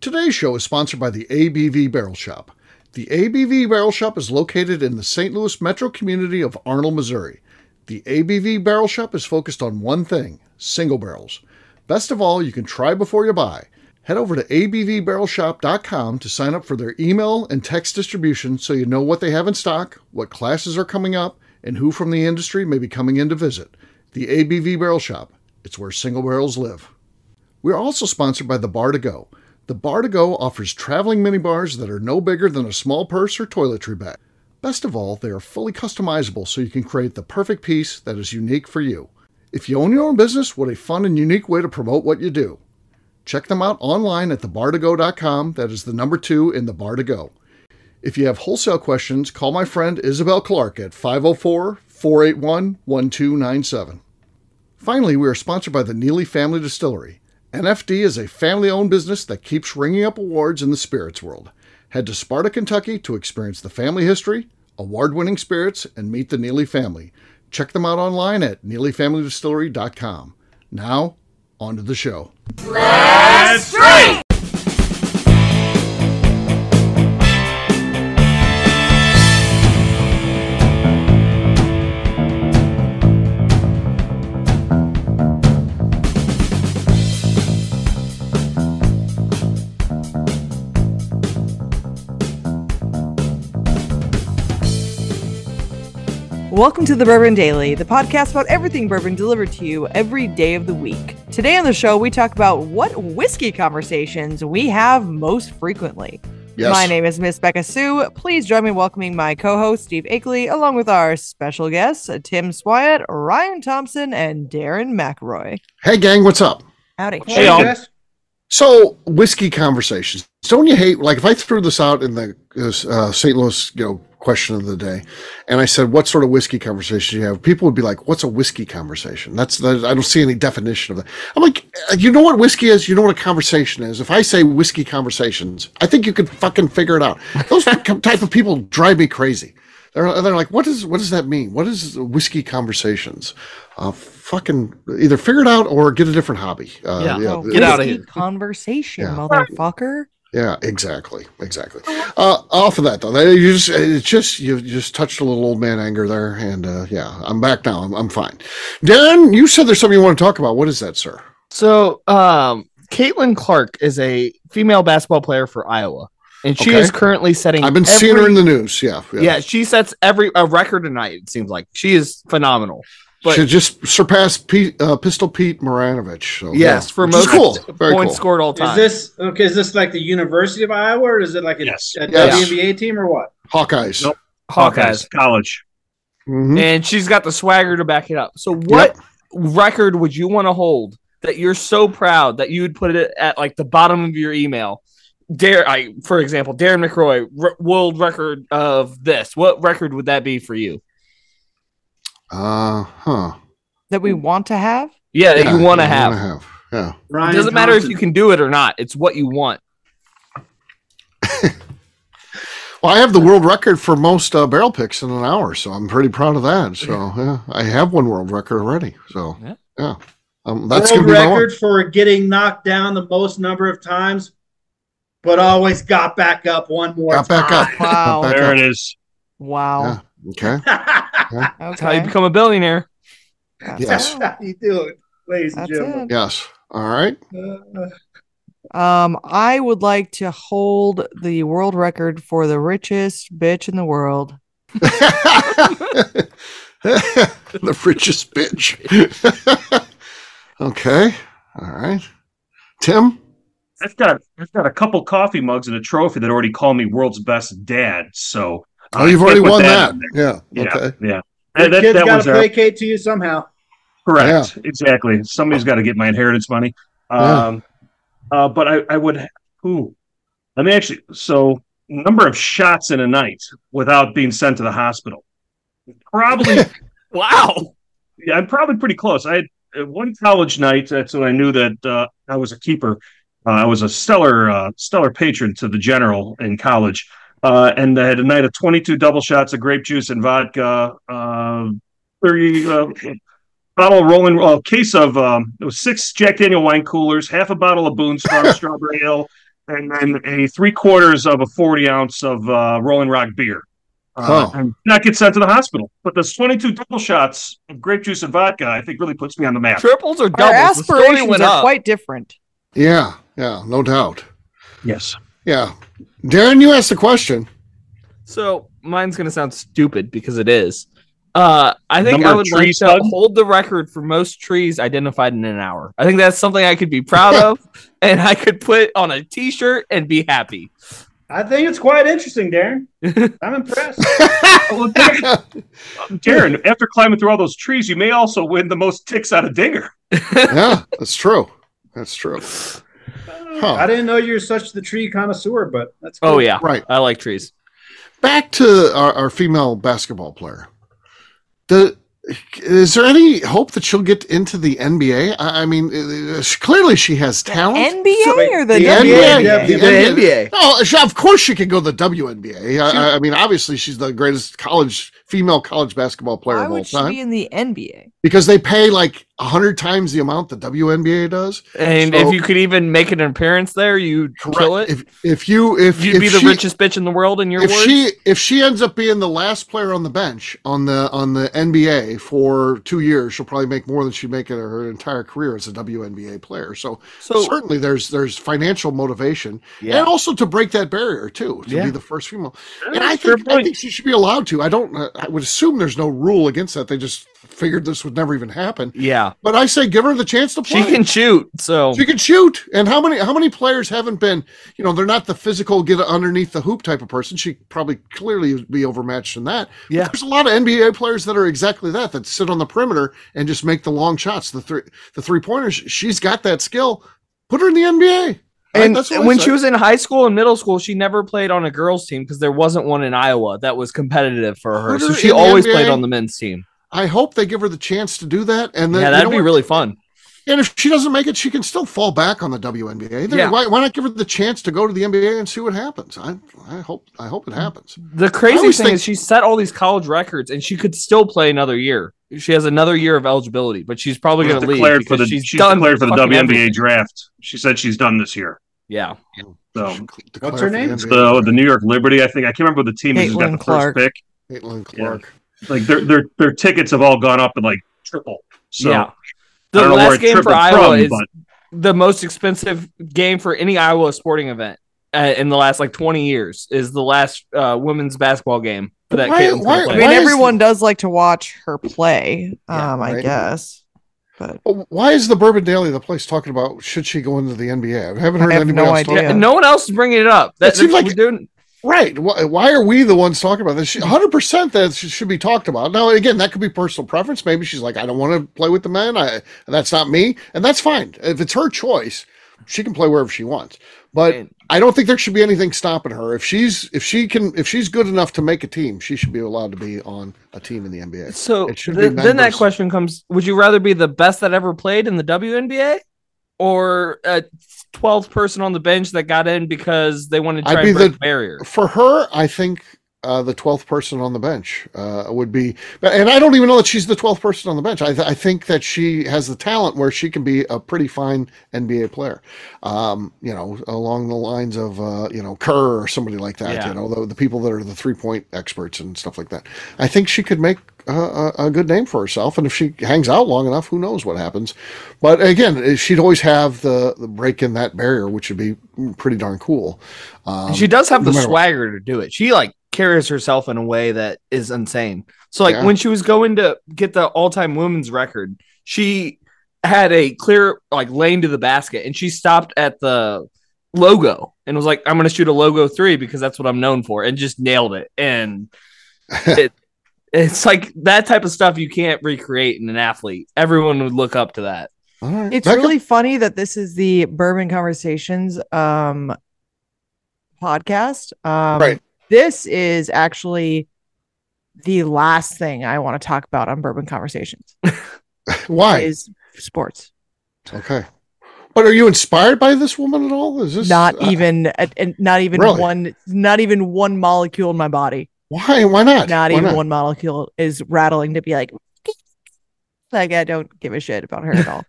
Today's show is sponsored by the ABV Barrel Shop. The ABV Barrel Shop is located in the St. Louis metro community of Arnold, Missouri. The ABV Barrel Shop is focused on one thing: single barrels. Best of all, you can try before you buy. Head over to abvbarrelshop.com to sign up for their email and text distribution so you know what they have in stock, what classes are coming up, and who from the industry may be coming in to visit. The ABV Barrel Shop. It's where single barrels live. We're also sponsored by The Bar to Go. The Bar to Go offers traveling minibars that are no bigger than a small purse or toiletry bag. Best of all, they are fully customizable so you can create the perfect piece that is unique for you. If you own your own business, what a fun and unique way to promote what you do. Check them out online at thebar2go.com. That is the number 2 in The Bar to Go. If you have wholesale questions, call my friend Isabel Clark at 504-481-1297. Finally, we are sponsored by the Neely Family Distillery. NFD is a family-owned business that keeps ringing up awards in the spirits world. Head to Sparta, Kentucky to experience the family history, award-winning spirits, and meet the Neely family. Check them out online at neelyfamilydistillery.com. Now, on to the show. Let's drink! Welcome to the Bourbon Daily, the podcast about everything bourbon delivered to you every day of the week. Today on the show, we talk about what whiskey conversations we have most frequently. Yes. My name is Miss Beka Sue. Please join me in welcoming my co-host, Steve Akeley, along with our special guests, Tim Swyatt, Ryan Thompson, and Darren McElroy. Hey, gang, what's up? Howdy. Hey, y'all. So, whiskey conversations. Don't you hate, like, if I threw this out in the St. Louis, question of the day, and I said, what sort of whiskey conversation do you have? People would be like, what's a whiskey conversation? I don't see any definition of that. I'm like, you know what whiskey is? You know what a conversation is? If I say whiskey conversations, I think you could fucking figure it out. Those type of people drive me crazy. They're like, what does that mean? What is whiskey conversations? Fucking either figure it out or get a different hobby. Get out of here. Conversation, motherfucker. Yeah, exactly. Off of that though, you just touched a little old man anger there, and I'm back now. I'm fine. Darren, you said there's something you want to talk about. What is that, sir? So, Caitlin Clark is a female basketball player for Iowa, and she is currently setting. I've been seeing her in the news. Yeah. She sets a record a night. It seems like she is phenomenal. But she just surpassed Pistol Pete Maranovich. So, yes, for most points scored all time. Is this like the University of Iowa, or is it like a WNBA team, or what? Hawkeyes. Nope. Hawkeyes. College. Mm-hmm. And she's got the swagger to back it up. So what record would you want to hold that you're so proud that you would put it at like the bottom of your email? For example, Darren McElroy, world record of this. What record would that be for you? That we want to have? Yeah, that you want to have. Yeah. It doesn't matter if you can do it or not. It's what you want. Well, I have the world record for most barrel picks in an hour, so I'm pretty proud of that. So, I have one world record already. So, that's world record for getting knocked down the most number of times, but always got back up one more time. Got back up. Wow. There it is. Wow. Yeah. Okay. That's how you become a billionaire. Yes. How you doing, ladies and gentlemen? Yes. All right. I would like to hold the world record for the richest bitch in the world. The richest bitch. Okay. All right. Tim? I've got a couple coffee mugs and a trophy that already call me world's best dad. So you've already won that. Yeah. Okay. Yeah. The kid's got to placate to you somehow. Correct. Yeah. Exactly. Somebody's got to get my inheritance money. But I would. Let me actually. So, number of shots in a night without being sent to the hospital. Probably. Wow. Yeah, I'm probably pretty close. I had one college night. That's when I knew that I was a keeper. I was a stellar patron to the general in college. And I had a night of 22 double shots of grape juice and vodka, 30 bottle of rolling case of it was 6 Jack Daniel wine coolers, half a bottle of Boone's Farm Strawberry Ale, and then a 3/4 of a 40-ounce of Rolling Rock beer. And not get sent to the hospital. But those 22 double shots of grape juice and vodka, I think, really puts me on the map. Triples or doubles? Our aspirations are quite different. Yeah, no doubt. Yes. Yeah. Darren, you asked the question. So mine's going to sound stupid because it is. I think I would like to hold the record for most trees identified in an hour. I think that's something I could be proud of, and I could put on a T-shirt and be happy. I think it's quite interesting, Darren. I'm impressed. Well, Darren, after climbing through all those trees, you may also win the most ticks out of Dinger. Yeah, that's true. I didn't know you were such the tree connoisseur, but that's cool. Oh, yeah. Right. I like trees. Back to our female basketball player. Is there any hope that she'll get into the NBA? I mean, clearly she has talent. NBA or the NBA? WNBA? The NBA. Oh, of course she can go the WNBA. I mean, obviously she's the greatest female college basketball player of all time. Why would she be in the NBA? Because they pay like 100 times the amount the WNBA does. And if you could even make an appearance there, you'd kill it. If you'd be the richest bitch in the world in your words. If she ends up being the last player on the bench on the NBA for 2 years, she'll probably make more than she'd make in her entire career as a WNBA player. So certainly there's financial motivation, and also to break that barrier too, to be the first female. And I think she should be allowed to. I would assume there's no rule against that. They just figured this would never even happen. Yeah. But I say give her the chance to play. She can shoot. So she can shoot. And how many players haven't been, they're not the physical get underneath the hoop type of person. She probably clearly would be overmatched in that. Yeah. But there's a lot of NBA players that are exactly that sit on the perimeter and just make the long shots, the three-pointers. She's got that skill. Put her in the NBA. And when she was in high school and middle school, she never played on a girls' team because there wasn't one in Iowa that was competitive for her. So she always played on the men's team. I hope they give her the chance to do that. And then, that'd be really fun. And if she doesn't make it, she can still fall back on the WNBA. Why not give her the chance to go to the NBA and see what happens? I hope it happens. The crazy thing is she set all these college records and she could still play another year. She has another year of eligibility, but she's probably going to leave because she's declared for the WNBA draft. She said she's done this year. Yeah. So what's her name? The New York Liberty, I think. I can't remember the team who's got the first pick. Caitlin Clark. Yeah. Like their tickets have all gone up in like triple. So yeah. The last game for Iowa is the most expensive game for any Iowa sporting event in the last 20 years. Is the last women's basketball game for that. I mean, everyone does like to watch her play. I guess. But why is the Bourbon Daily the place talking about should she go into the NBA? I haven't heard anybody else talking. Yeah, no one else is bringing it up. That seems like we're doing. Right. Why are we the ones talking about this? 100% that should be talked about. Now, again, that could be personal preference. Maybe she's like, I don't want to play with the men. That's not me. And that's fine. If it's her choice, she can play wherever she wants. But I don't think there should be anything stopping her. If she's good enough to make a team, she should be allowed to be on a team in the NBA. So then that question comes, would you rather be the best that ever played in the WNBA or a 12th person on the bench that got in because they wanted to try and break the barrier? For her, I think the 12th person on the bench would be, and I don't even know that she's the 12th person on the bench. I think that she has the talent where she can be a pretty fine NBA player, along the lines of, Kerr or somebody like that, the people that are the 3-point experts and stuff like that. I think she could make a good name for herself. And if she hangs out long enough, who knows what happens. But again, she'd always have the break in that barrier, which would be pretty darn cool. She does have the swagger to do it. She carries herself in a way that is insane. So when she was going to get the all-time women's record, she had a clear lane to the basket and she stopped at the logo and was like, I'm going to shoot a logo 3 because that's what I'm known for, and just nailed it. And it's like that type of stuff you can't recreate in an athlete. Everyone would look up to that. Right. It's really funny that this is the Bourbon Conversations podcast. Right. This is actually the last thing I want to talk about on Bourbon Conversations. Why? Is sports. Okay. But are you inspired by this woman at all? Is this not even really? not even one molecule in my body? Why not? Not even one molecule is rattling to be like I don't give a shit about her at all.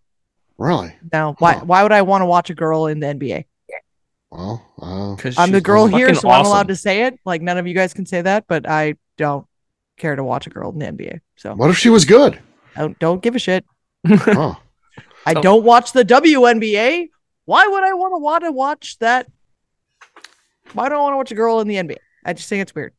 Really? No. Why would I want to watch a girl in the NBA? Well, I'm the girl here, so awesome. I'm allowed to say it. Like, none of you guys can say that, but I don't care to watch a girl in the NBA. So what if she was good? I don't give a shit. Oh. I don't watch the WNBA. Why would I want to watch that? Why don't I want to watch a girl in the NBA? I just think it's weird.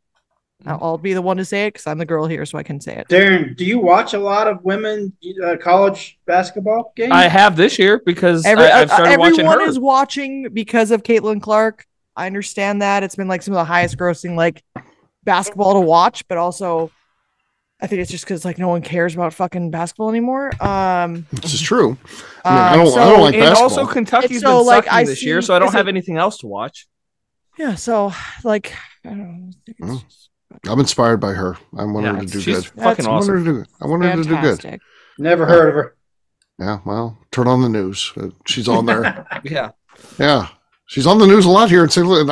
I'll be the one to say it because I'm the girl here, so I can say it. Darren, do you watch a lot of women college basketball games? I have this year because I've started watching her. Everyone is watching because of Caitlin Clark. I understand that. It's been like some of the highest grossing like basketball to watch, but also I think it's just because like no one cares about fucking basketball anymore. This is true. I don't like basketball. And also Kentucky's been sucking this year, so I don't have anything else to watch. Yeah, so like I don't know. I'm inspired by her. I want her to do good. Fucking awesome. I want her to do good. Never heard of her. Yeah, well, turn on the news. She's on there. Yeah. She's on the news a lot here in St. Louis.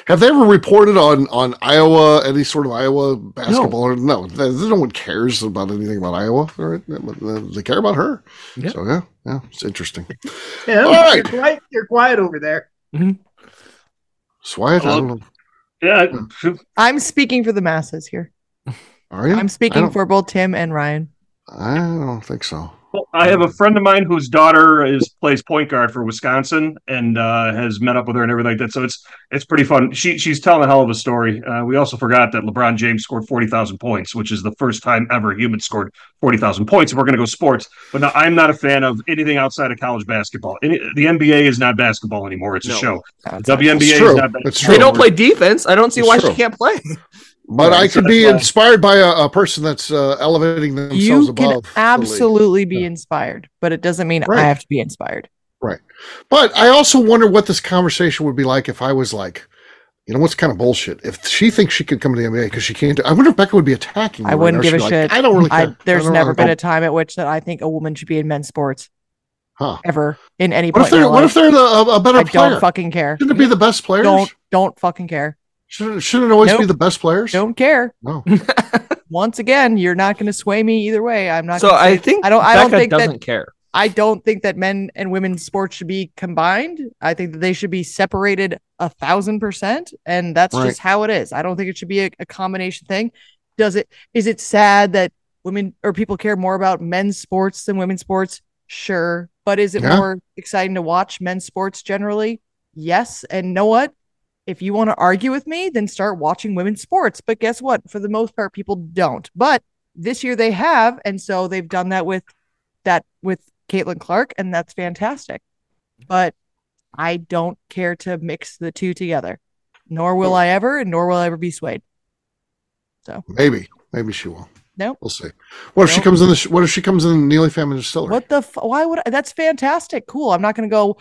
Have they ever reported on Iowa, any sort of Iowa basketball? No, no one cares about anything about Iowa. Right? They care about her. Yeah. So, yeah, it's interesting. Yeah, all right. You're quiet over there. Mm-hmm. Swiat, I don't know. Yeah. I'm speaking for the masses here. Are you? I'm speaking for both Tim and Ryan. I don't think so. Well, I have a friend of mine whose daughter plays point guard for Wisconsin and has met up with her and everything like that. So it's pretty fun. She's telling a hell of a story. We also forgot that LeBron James scored 40,000 points, which is the first time ever a human scored 40,000 points. If we're going to go sports, but now I'm not a fan of anything outside of college basketball. The NBA is not basketball anymore. It's a show. WNBA is not basketball. They don't play defense. I don't see why she can't play. But I could be inspired by a person that's elevating themselves above. You can absolutely be inspired, but it doesn't mean I have to be inspired. Right. But I also wonder what this conversation would be like if I was like, you know, what's kind of bullshit? If she thinks she could come to the NBA because she can't I wonder if Becca would be attacking me. I wouldn't give a shit. I don't really care. There's never been a time at which that I think a woman should be in men's sports. Ever in any point. What if they're a better player? I don't fucking care. Shouldn't it be the best players? Don't fucking care. Shouldn't it always be the best players? Don't care. No. Once again, you're not going to sway me either way. I'm not. So I think I don't think doesn't care. I don't think that men and women's sports should be combined. I think that they should be separated 1,000%, and that's just how it is. I don't think it should be a combination thing. Is it sad that women or people care more about men's sports than women's sports? Sure, but is it more exciting to watch men's sports generally? Yes, and know what? If you want to argue with me, then start watching women's sports. But guess what? For the most part, people don't. But this year they have, and so they've done that with Caitlin Clark, and that's fantastic. But I don't care to mix the two together, nor will I ever, and nor will I ever be swayed. So maybe she will. No, we'll see. What if she comes in what if she comes in the Neely Family Distillery? What the? Why would that's fantastic? Cool. I'm not going to go.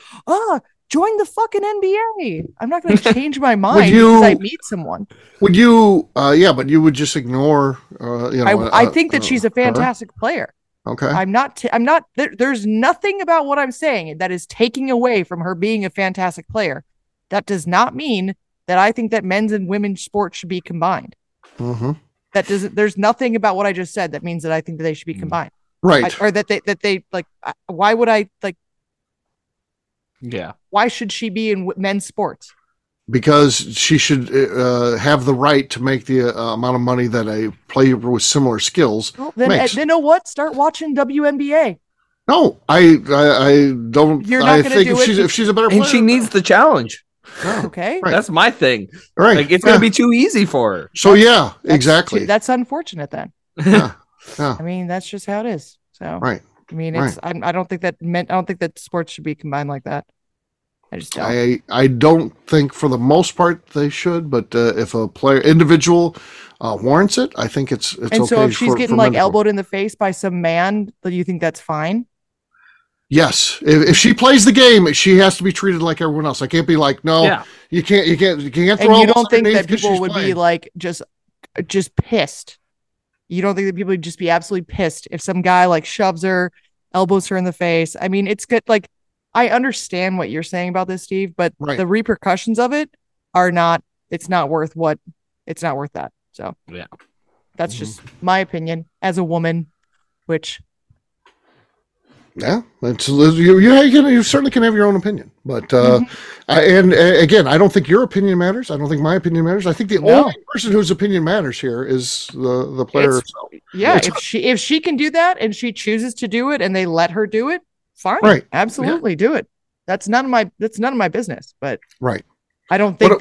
Join the fucking NBA. I'm not going to change my mind because I meet someone. Would you? But you would just ignore. I think that she's a fantastic player. Okay. I'm not. There's nothing about what I'm saying that is taking away from her being a fantastic player. That does not mean that I think that men's and women's sports should be combined. Mm-hmm. That doesn't. There's nothing about what I just said that means that I think that they should be combined. Right. Or that they like. Why would I like? Yeah. Why should she be in men's sports? Because she should have the right to make the amount of money that a player with similar skills makes. Then know what? Start watching WNBA. No, I don't. You're not going to do it if she's a better player, and she needs the challenge. Okay, that's my thing. Right, like it's going to be too easy for her. So exactly. That's unfortunate then. Yeah. I mean, that's just how it is. So right. I mean, it's. I don't think that sports should be combined like that. I just don't. I don't think for the most part they should, but if a individual warrants it, I think it's okay. And so if she's getting like elbowed in the face by some man, do you think that's fine? Yes. If she plays the game, she has to be treated like everyone else. I can't be like, no, you can't throw. And you don't think that people would be like just pissed? You don't think that people would just be absolutely pissed if some guy like shoves her, elbows her in the face? I mean, it's good. Like, I understand what you're saying about this, Steve, but the repercussions of it are not. It's not worth that. So that's just my opinion as a woman, which Yeah, you certainly can have your own opinion, but again, I don't think your opinion matters. I don't think my opinion matters. I think the only person whose opinion matters here is the player. If she can do that and she chooses to do it and they let her do it, fine, right? Absolutely, do it. That's none of my business. But right, I don't think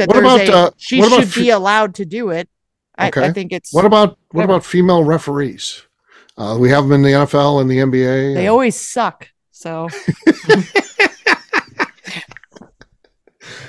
she should be allowed to do it. I think it's what about female referees? We have them in the NFL and the NBA. They always suck. So.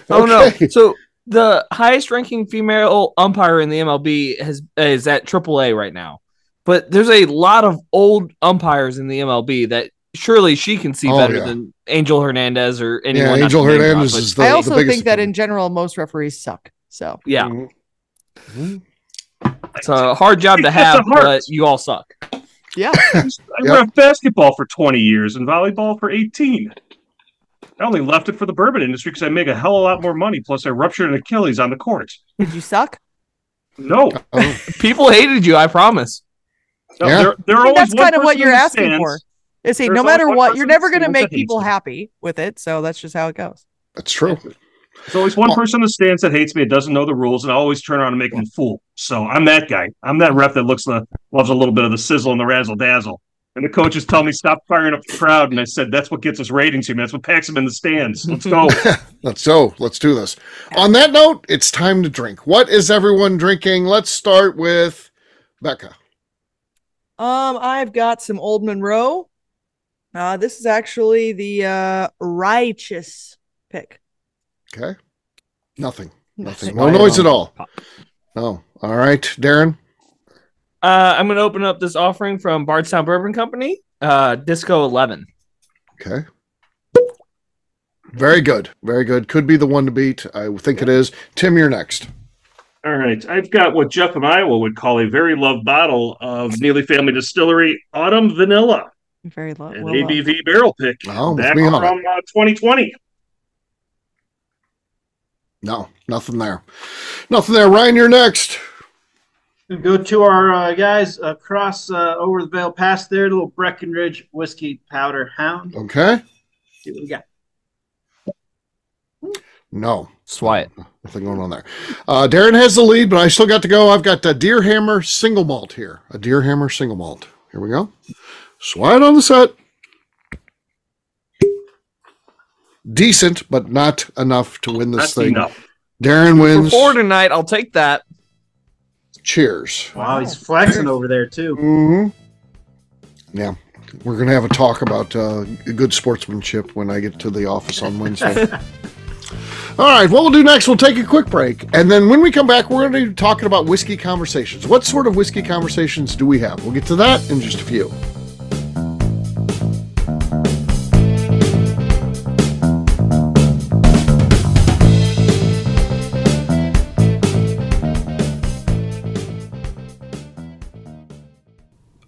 Oh no! So the highest-ranking female umpire in the MLB is at AAA right now, but there's a lot of old umpires in the MLB that surely she can see better than Angel Hernandez or anyone. Yeah, Angel Hernandez is the. I also the think that in general, most referees suck. So yeah, it's a hard job to have, but you all suck. Yeah, I ref basketball for 20 years and volleyball for 18. I only left it for the bourbon industry because I make a hell of a lot more money. Plus, I ruptured an Achilles on the court. Did you suck? No. People hated you, I promise. No, that's kind of what you're asking for. See, no matter what, you're never going to make people happy with it. So that's just how it goes. That's true. There's always one person in the stands that hates me. It doesn't know the rules, and I always turn around and make them a fool. So I'm that guy. I'm that ref that loves a little bit of the sizzle and the razzle dazzle. And the coaches tell me stop firing up the crowd, and I said that's what gets us ratings here, man. That's what packs them in the stands. Let's go. Let's do this. On that note, it's time to drink. What is everyone drinking? Let's start with Beka. I've got some Old Monroe. This is actually the righteous pick. Okay. Nothing. No noise at all. No. All right, Darren. I'm going to open up this offering from Bardstown Bourbon Company, Disco 11. Okay. Very good. Very good. Could be the one to beat. I think it is. Tim, you're next. All right. I've got what Jeff in Iowa would call a very loved bottle of Neely Family Distillery Autumn Vanilla. Very loved. An ABV barrel pick. Back from 2020. No, nothing there. Ryan, you're next. We go to our guys across over the Vale Pass there, the little Breckenridge Whiskey Powder Hound. Okay. See what we got. No. Swat. Nothing going on there. Darren has the lead, but I still got to go. I've got a Deer Hammer single malt here. A Deer Hammer single malt. Here we go. Swat on the set. Decent, but not enough to win this thing. Enough. Darren wins. For 4 tonight, I'll take that. Cheers. Wow, he's flexing over there, too. Mm-hmm. Yeah. We're going to have a talk about good sportsmanship when I get to the office on Wednesday. All right, what we'll do next, we'll take a quick break. And then when we come back, we're going to be talking about whiskey conversations. What sort of whiskey conversations do we have? We'll get to that in just a few.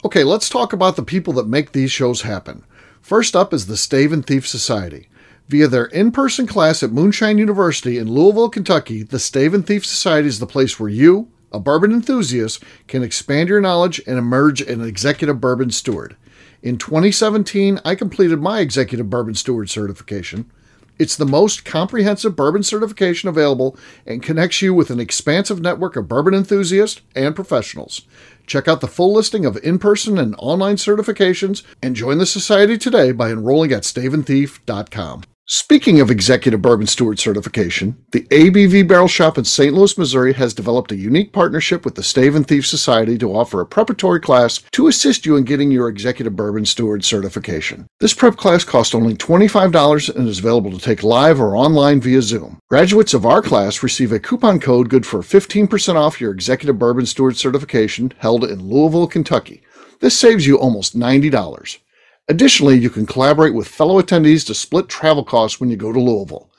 Okay, let's talk about the people that make these shows happen. First up is the Stave and Thief Society. Via their in-person class at Moonshine University in Louisville, Kentucky, the Stave and Thief Society is the place where you, a bourbon enthusiast, can expand your knowledge and emerge an executive bourbon steward. In 2017, I completed my executive bourbon steward certification. It's the most comprehensive bourbon certification available and connects you with an expansive network of bourbon enthusiasts and professionals. Check out the full listing of in-person and online certifications and join the society today by enrolling at staveandthief.com. Speaking of executive bourbon steward certification, the ABV Barrel Shop in St. Louis, Missouri has developed a unique partnership with the Stave and Thief Society to offer a preparatory class to assist you in getting your executive bourbon steward certification. This prep class costs only $25 and is available to take live or online via Zoom. Graduates of our class receive a coupon code good for 15% off your executive bourbon steward certification held in Louisville, Kentucky. This saves you almost $90. Additionally, you can collaborate with fellow attendees to split travel costs when you go to Louisville.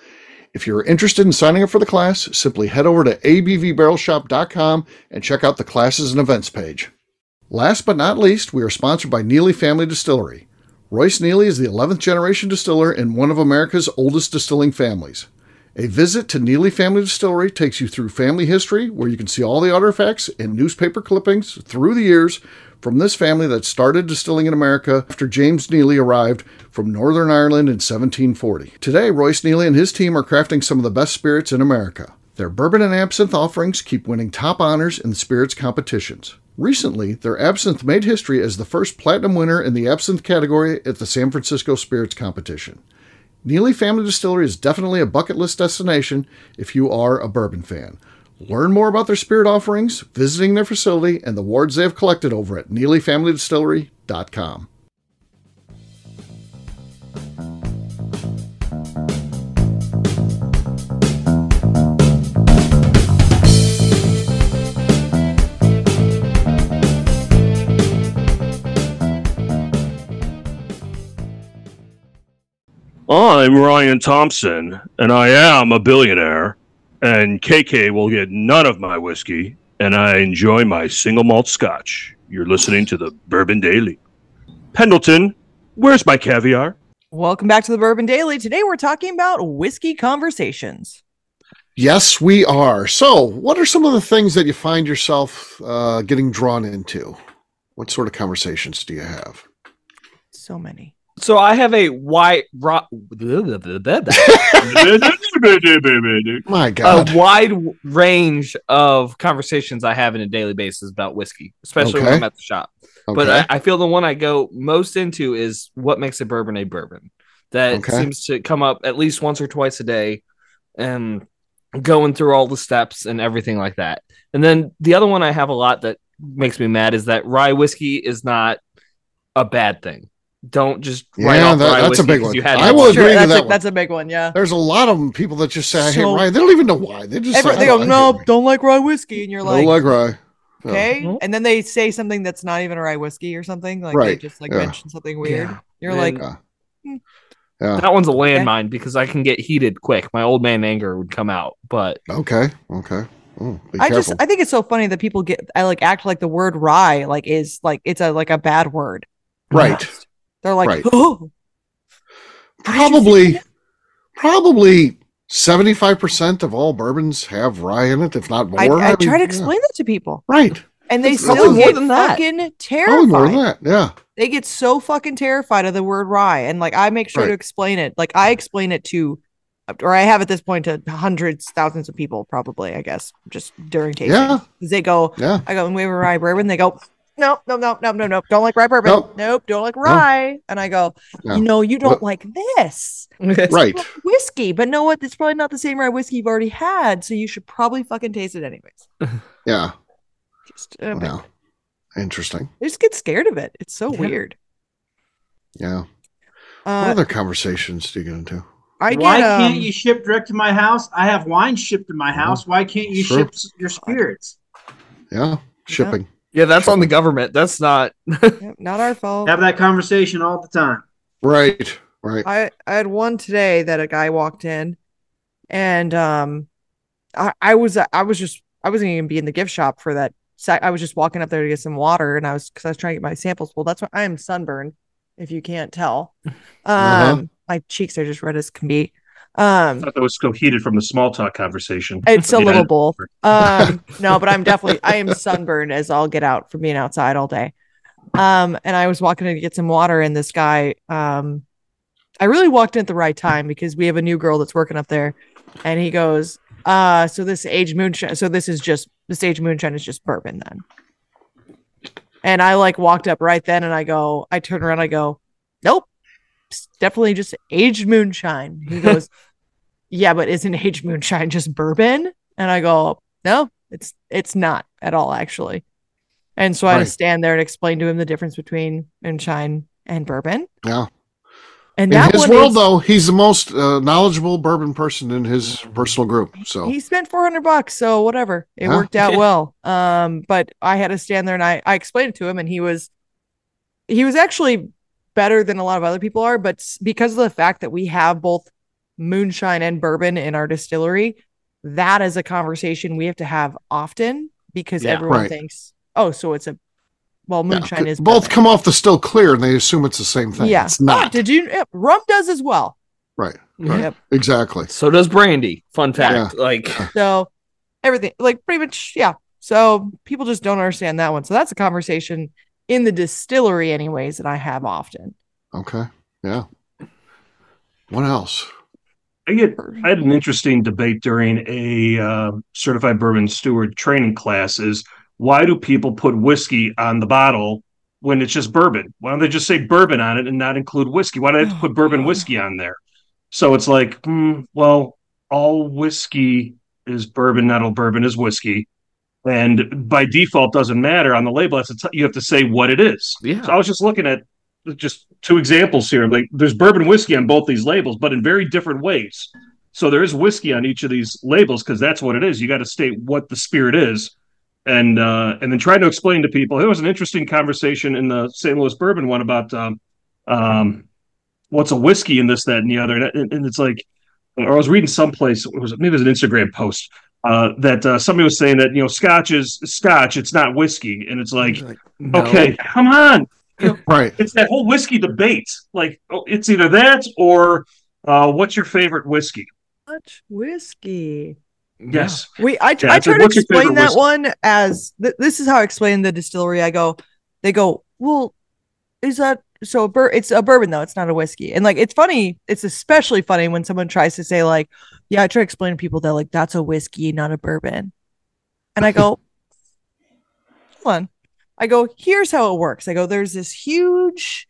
If you're interested in signing up for the class, simply head over to abvbarrelshop.com and check out the classes and events page. Last but not least, we are sponsored by Neely Family Distillery. Royce Neely is the 11th generation distiller in one of America's oldest distilling families. A visit to Neely Family Distillery takes you through family history, where you can see all the artifacts and newspaper clippings through the years from this family that started distilling in America after James Neely arrived from Northern Ireland in 1740. Today, Royce Neely and his team are crafting some of the best spirits in America. Their bourbon and absinthe offerings keep winning top honors in the spirits competitions. Recently, their absinthe made history as the first platinum winner in the absinthe category at the San Francisco Spirits Competition. Neely Family Distillery is definitely a bucket list destination if you are a bourbon fan. Learn more about their spirit offerings, visiting their facility, and the awards they have collected over at NeelyFamilyDistillery.com. I'm Ryan Thompson, and I am a billionaire, and KK will get none of my whiskey, and I enjoy my single malt scotch. You're listening to the Bourbon Daily. Pendleton, where's my caviar? Welcome back to the Bourbon Daily. Today we're talking about whiskey conversations. Yes, we are. So, what are some of the things that you find yourself getting drawn into? What sort of conversations do you have? So many. So I have a wide My God. a wide range of conversations I have on a daily basis about whiskey, especially when I'm at the shop. Okay. But I feel the one I go most into is what makes a bourbon a bourbon. That seems to come up at least once or twice a day, and going through all the steps and everything like that. And then the other one I have a lot that makes me mad is that rye whiskey is not a bad thing. Don't just write off rye that's whiskey a big one. I will agree with that one. That's a big one, yeah. There's a lot of people that just say, I hate rye. They don't even know why. They just they go, no, don't like rye whiskey. And you're like, don't like rye. Okay. Yeah. And then they say something that's not even a rye whiskey or something. Like they just mention something weird. You're like, that one's a landmine because I can get heated quick. My old man anger would come out. But okay. Oh, be careful. I think it's so funny that people act like the word rye is it's a bad word. Right. They're like, right. Oh, probably 75% of all bourbons have rye in it, if not more. I try to explain that to people. Right. And they still get fucking terrified. Probably more than that, yeah. They get so fucking terrified of the word rye. And I make sure to explain it. I explain it to, or I have at this point to hundreds, thousands of people probably, I guess, just during tasting. Yeah. They go, I go, when we have a rye bourbon, they go, no. Don't like rye bourbon. Nope. Don't like rye. And I go, you don't like this. Right. Whiskey. But know what? It's probably not the same rye whiskey you've already had. So you should probably fucking taste it anyways. Yeah. Just interesting. I just get scared of it. It's so weird. Yeah. What other conversations do you get into? Why can't you ship direct to my house? I have wine shipped to my house. Why can't you ship your spirits? Yeah. Shipping. Yeah, that's on the government. That's not not our fault. Have that conversation all the time. Right. I had one today that a guy walked in, and I wasn't even be in the gift shop for that. I was just walking up there to get some water, and I was trying to get my samples pulled. That's why I am sunburned, if you can't tell. My cheeks are just red as can be. I thought that was so heated from the small talk conversation. It's a little both. No, but I am sunburned as I'll get out from being outside all day. And I was walking in to get some water, and this guy, I really walked in at the right time because we have a new girl that's working up there, and he goes, so this aged moonshine, this aged moonshine is just bourbon then. And I walked up right then, and I turn around, I go, nope. Definitely just aged moonshine. He goes, yeah, but isn't aged moonshine just bourbon? And I go, no, it's not at all, actually. And so I had to stand there and explain to him the difference between moonshine and bourbon. Yeah. And in his world, though, he's the most knowledgeable bourbon person in his personal group. So he spent $400, so whatever. It worked out well. But I had to stand there and I explained it to him, and he was actually better than a lot of other people are, but because of the fact that we have both moonshine and bourbon in our distillery, that is a conversation we have to have often because everyone thinks, so it's moonshine is both bourbon. come off the still clear and they assume it's the same thing. Yeah. It's not. Rum does as well. Right. Yep. Exactly. So does brandy. Fun fact. Yeah. So everything, like pretty much, yeah. So people just don't understand that one. So that's a conversation in the distillery, anyways, that I have often. Okay. Yeah. What else? I had an interesting debate during a certified bourbon steward training class. Is why do people put whiskey on the bottle when it's just bourbon? Why don't they just say bourbon on it and not include whiskey? Why do they have to put bourbon whiskey on there? So it's like, well, all whiskey is bourbon, not all bourbon is whiskey. And by default, doesn't matter on the label. You have to say what it is. Yeah. So I was just looking at just two examples here. Like there's bourbon whiskey on both these labels, but in very different ways. So there is whiskey on each of these labels because that's what it is. You got to state what the spirit is, and then trying to explain to people. There was an interesting conversation in the St. Louis Bourbon one about what's a whiskey and this, that, and the other, and it's like, or I was reading someplace. Maybe it was an Instagram post that somebody was saying that Scotch is Scotch. It's not whiskey, and it's like no. Okay, come on. Right. It's that whole whiskey debate. Like, it's either that or what's your favorite whiskey? Much whiskey. Yes. I try to explain that one as this is how I explain the distillery. They go, well, is that so? It's a bourbon though. It's not a whiskey. And like, it's funny. It's especially funny when someone tries to say like, yeah, I try to explain to people that like, that's a whiskey, not a bourbon. And I go, hold on. I go, here's how it works. I go, there's this huge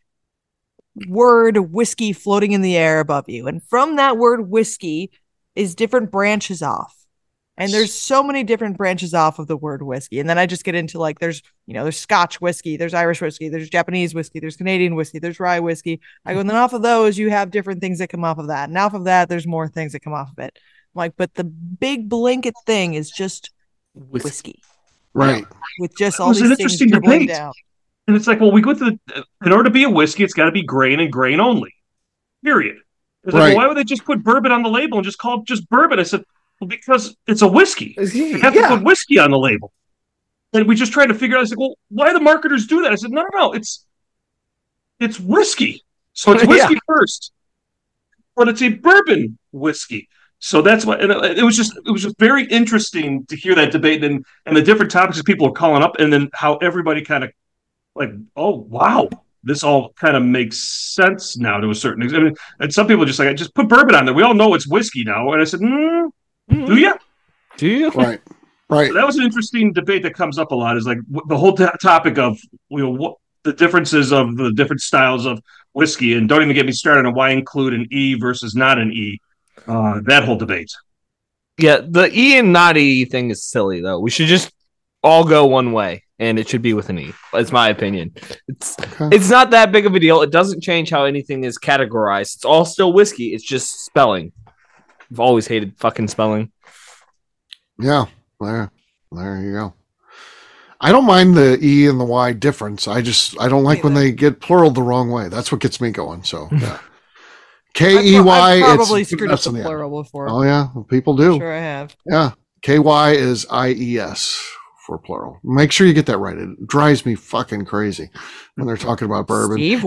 word whiskey floating in the air above you. And from that word whiskey is different branches off. And there's so many different branches off of the word whiskey. And then I just get into like, there's Scotch whiskey, there's Irish whiskey, there's Japanese whiskey, there's Canadian whiskey, there's rye whiskey. I go, and then off of those, you have different things that come off of that. And off of that, there's more things that come off of it. I'm like, but the big blanket thing is just whiskey. Right. With just all these things dribbling down. And it's like, well, we go through in order to be a whiskey, it's got to be grain and grain only. Period. It's like, well, why would they just put bourbon on the label and just call it just bourbon? I said, well, because it's a whiskey. You have to put whiskey on the label. And we just tried to figure out, I said, well, why do the marketers do that? I said, no, it's whiskey. So it's whiskey first. But it's a bourbon whiskey. So that's what, and it was just very interesting to hear that debate and the different topics that people are calling up, and then how everybody kind of like, oh wow, this all kind of makes sense now to a certain extent. I mean, and some people are just like, I just put bourbon on there. We all know it's whiskey now. And I said, do you? Do you? Right. So that was an interesting debate that comes up a lot. Is like the whole topic of what the differences of the different styles of whiskey, and don't even get me started on why include an E versus not an E. That whole debate. Yeah, the E and not E thing is silly, though. We should just all go one way, and it should be with an E. That's my opinion. It's not that big of a deal. It doesn't change how anything is categorized. It's all still whiskey. It's just spelling. I've always hated fucking spelling. Yeah, there you go. I don't mind the E and the Y difference. I don't like when they get plural the wrong way. That's what gets me going. So, yeah. K-E-Y. I've probably screwed up the plural before. Oh, yeah. People do. Sure I have. Yeah. K-Y is I-E-S for plural. Make sure you get that right. It drives me fucking crazy when they're talking about bourbon. Steve,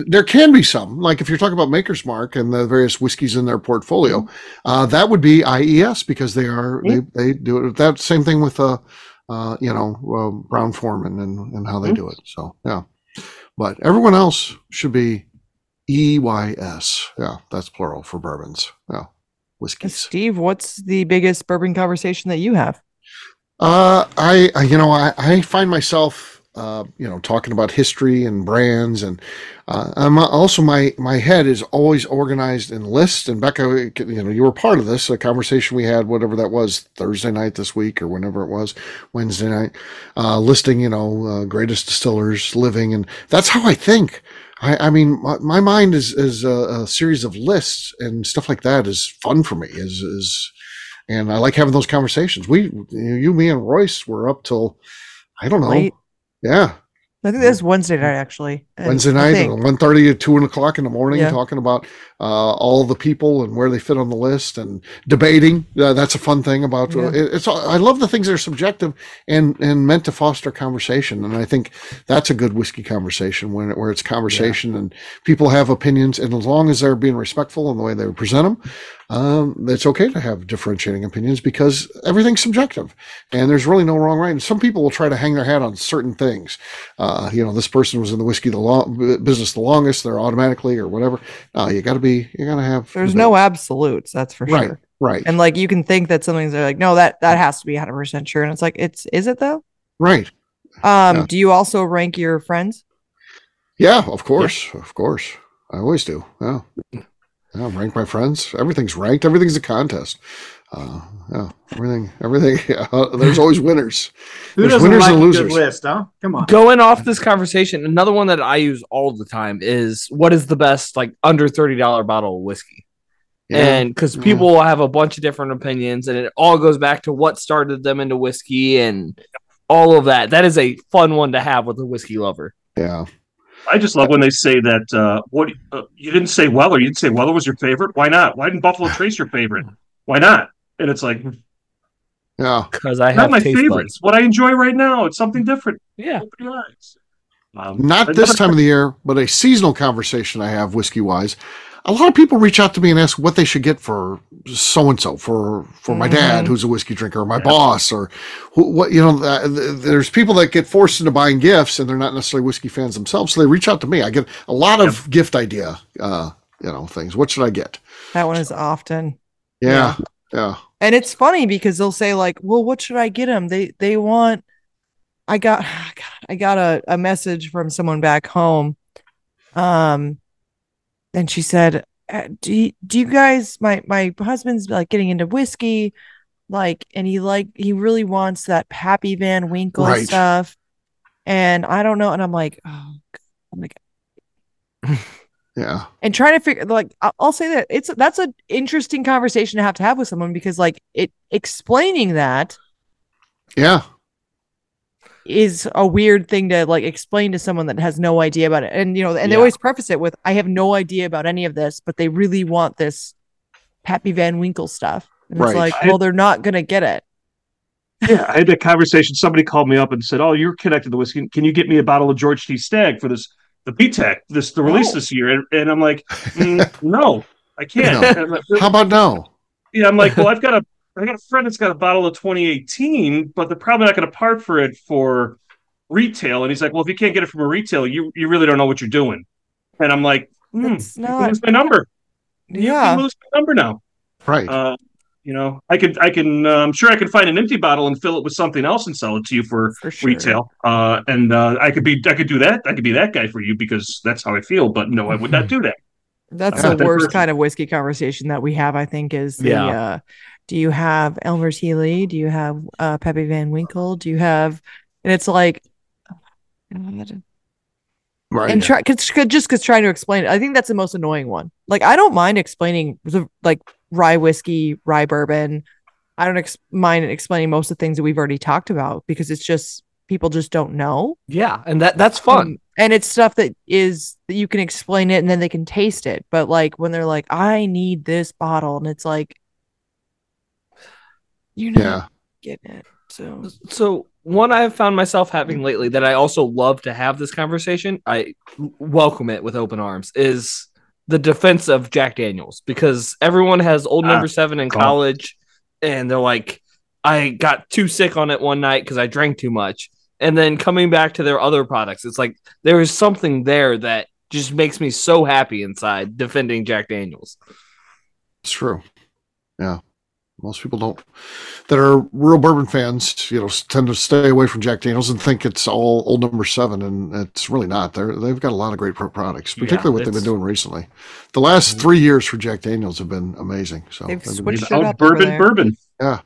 there can be some. Like if you're talking about Maker's Mark and the various whiskeys in their portfolio, that would be I-E-S because they do it. That same thing with, Brown Foreman and how they do it. So, yeah. But everyone else should be E-Y-S. Yeah, that's plural for bourbons. Yeah, whiskeys. Steve, what's the biggest bourbon conversation that you have? I find myself, talking about history and brands, and I'm also my head is always organized in lists. And Beka, you were part of this, a conversation we had, whatever that was, Thursday night this week or whenever it was, Wednesday night, listing, greatest distillers living, and that's how I think. I mean, my mind is a series of lists, and stuff like that is fun for me. And I like having those conversations. You, me, and Royce were up till, I don't know. Late. Yeah. I think that's Wednesday night, actually. Wednesday night, 1:30 to 2 o'clock in the morning, talking about all the people and where they fit on the list and debating. That's a fun thing about it's. I love the things that are subjective and meant to foster conversation. And I think that's a good whiskey conversation where it's conversation and people have opinions. And as long as they're being respectful in the way they present them, it's okay to have differentiating opinions because everything's subjective and there's really no wrong, right. And some people will try to hang their hat on certain things. This person was in the whiskey business the longest, they're automatically or whatever. You got to have. There's no absolutes, that's for sure. Right. And like you can think that something's like, no, that has to be 100% sure, and it's like, is it though? Right. Do you also rank your friends? Yeah, of course, I always do. Yeah, rank my friends. Everything's ranked. Everything's a contest. Everything. There's always winners. There's winners and losers. Good list, huh? Come on. Going off this conversation, another one that I use all the time is what is the best like under $30 bottle of whiskey? Yeah. And because people will have a bunch of different opinions, and it all goes back to what started them into whiskey and all of that. That is a fun one to have with a whiskey lover. Yeah. I just love when they say that. You didn't say Weller. You didn't say Weller was your favorite. Why not? Why didn't Buffalo Trace your favorite? Why not? And it's like, because I have not my favorites. What I enjoy right now, it's something different. Yeah. Open your eyes. Not this time of the year, but a seasonal conversation I have whiskey wise. A lot of people reach out to me and ask what they should get for so and so, for my dad who's a whiskey drinker, or my boss, or what. There's people that get forced into buying gifts and they're not necessarily whiskey fans themselves, so they reach out to me. I get a lot of gift idea, things. What should I get? That one is often. Yeah. And it's funny because they'll say like, well, what should I get them? They want. I got a message from someone back home. And she said, do you guys, my husband's like getting into whiskey, like, and he really wants that Pappy Van Winkle stuff. And I don't know. And I'm like, oh, I'm like, yeah. And trying to figure, like, I'll say that that's an interesting conversation to have with someone because like explaining that. Yeah. Is a weird thing to like explain to someone that has no idea about it. And, they always preface it with, I have no idea about any of this, but they really want this Pappy Van Winkle stuff. And it's like, well, they're not going to get it. Yeah. I had that conversation. Somebody called me up and said, oh, you're connected to whiskey. Can you get me a bottle of George T. Stagg for the BTEC, the release this year? And I'm like, no, I can't. No. How about no? Yeah. I'm like, well, I got a friend that's got a bottle of 2018, but they're probably not going to part for it for retail. And he's like, well, if you can't get it from a retail, you really don't know what you're doing. And I'm like, you can lose my number. You can lose my number now. Right. I'm sure I can find an empty bottle and fill it with something else and sell it to you for sure. Retail. I could do that. I could be that guy for you because that's how I feel. But no, I would not do that. That's the worst kind of whiskey conversation that we have, I think, is the do you have Elmer's Healy? Do you have Pappy Van Winkle? Do you have, and it's like, right. And because trying to explain it, I think that's the most annoying one. Like, I don't mind explaining like rye whiskey, rye bourbon. I don't mind explaining most of the things that we've already talked about because it's just people just don't know. Yeah, and that's fun. And it's stuff that you can explain it and then they can taste it. But like when they're like, I need this bottle, and it's like, you're not getting it. So one I have found myself having lately that I also love to have this conversation, I welcome it with open arms, is the defense of Jack Daniels, because everyone has Old Number 7 in college and they're like, I got too sick on it one night because I drank too much. And then coming back to their other products, it's like there is something there that just makes me so happy inside defending Jack Daniels. It's true. Yeah. Most people that are real bourbon fans, tend to stay away from Jack Daniels and think it's all Old Number 7, and it's really not. They've got a lot of great products, particularly what they've been doing recently. The last 3 years for Jack Daniels have been amazing. So they've switched it up. Bourbon. Yeah.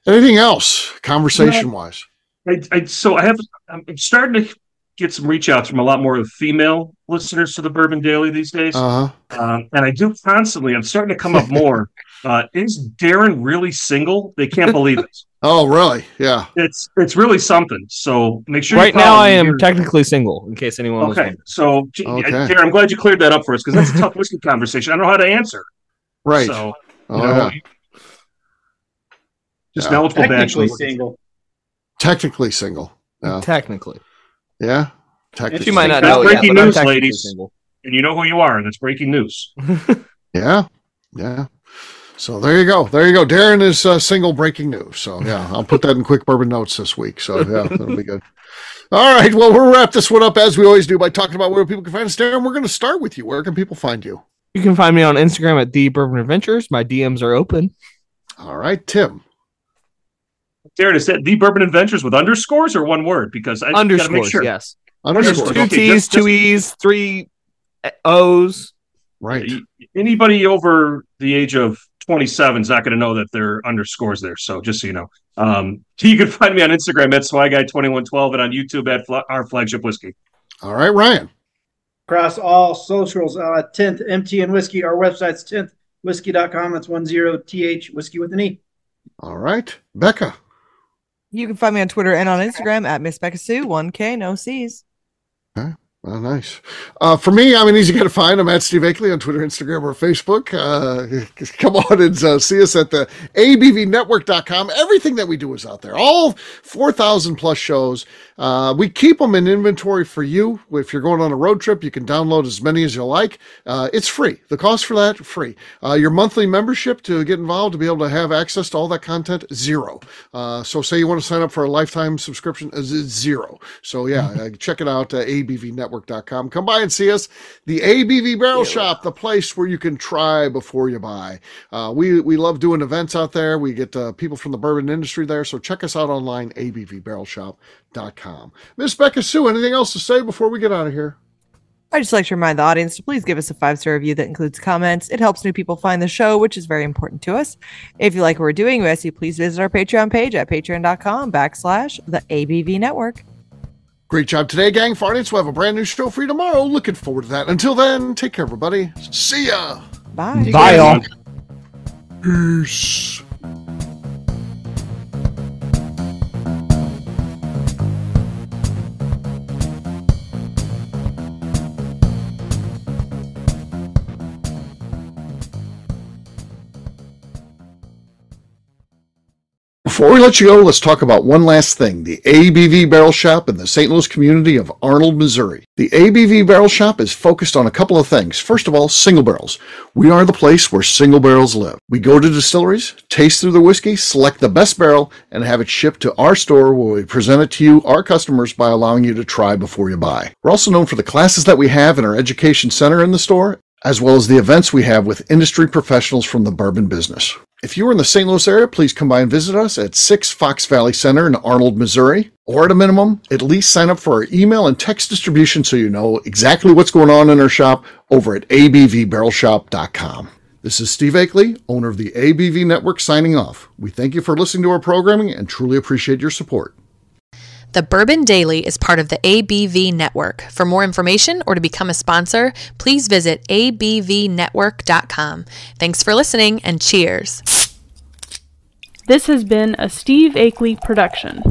Anything else, conversation-wise? I'm starting to get some reach outs from a lot more of female listeners to the Bourbon Daily these days. And I do constantly. I'm starting to come up more. Is Darren really single? They can't believe it. Oh, really? Yeah. It's really something. So make sure. Right now, I am technically single. In case anyone was okay. wondering. So, Darren, I'm glad you cleared that up for us because that's a tough whiskey conversation. I don't know how to answer. Right. So, just knowledgeable technically bachelor. Single. Technically single. Yeah. Technically. Yeah. Technically. You might not That's know breaking yet, news, ladies. Single. And you know who you are. That's breaking news. Yeah. So there you go. Darren is single, breaking news. So yeah, I'll put that in quick bourbon notes this week. So yeah, that'll be good. All right. Well, we'll wrap this one up as we always do by talking about where people can find us. Darren, we're going to start with you. Where can people find you? You can find me on Instagram at The Bourbon Adventures. My DMs are open. All right, Tim. Darren, is that The Bourbon Adventures with underscores or one word? Because I got to make sure. Yes. Underscores. 2 T's, 2 E's, 3 O's. Right. Anybody over the age of 27 is not going to know that there are underscores there. So just so you know, you can find me on Instagram at SwyGuy2112 and on YouTube at Our Flagship Whiskey. All right, Ryan. Across all socials, 10th MTN Whiskey. Our website's 10thwhiskey.com. That's 10th whiskey with an E. All right, Beka. You can find me on Twitter and on Instagram at Miss Beka Sue, 1K, no C's. Okay. Oh, nice. For me, I'm an easy guy to find. I'm at Steve Akeley on Twitter, Instagram, or Facebook. Come on and see us at the abvnetwork.com. Everything that we do is out there. All 4,000 plus shows. We keep them in inventory for you. If you're going on a road trip, you can download as many as you like. It's free. The cost for that, free. Your monthly membership to get involved, to be able to have access to all that content, $0. So say you want to sign up for a lifetime subscription, $0. So yeah, check it out, abvnetwork.com. Come by and see us. The ABV Barrel Shop, the place where you can try before you buy. We love doing events out there. We get people from the bourbon industry there. So check us out online, abvbarrelshop.com. Miss Beka Sue, anything else to say before we get out of here? I'd just like to remind the audience to please give us a 5-star review that includes comments. It helps new people find the show, which is very important to us. If you like what we're doing, we ask you please visit our Patreon page at patreon.com/the ABV Network. Great job today, gang. For audience, we'll have a brand new show for you tomorrow. Looking forward to that. Until then, take care, everybody. See ya. Bye. Bye, y'all. Peace. Before we let you go, let's talk about one last thing. The ABV Barrel Shop in the St. Louis community of Arnold, Missouri. The ABV Barrel Shop is focused on a couple of things. First of all, single barrels. We are the place where single barrels live. We go to distilleries, taste through the whiskey, select the best barrel, and have it shipped to our store where we present it to you, our customers, by allowing you to try before you buy. We're also known for the classes that we have in our education center in the store, as well as the events we have with industry professionals from the bourbon business. If you are in the St. Louis area, please come by and visit us at 6 Fox Valley Center in Arnold, Missouri. Or at a minimum, at least sign up for our email and text distribution so you know exactly what's going on in our shop over at abvbarrelshop.com. This is Steve Akeley, owner of the ABV Network, signing off. We thank you for listening to our programming and truly appreciate your support. The Bourbon Daily is part of the ABV Network. For more information or to become a sponsor, please visit abvnetwork.com. Thanks for listening and cheers. This has been a Steve Akeley production.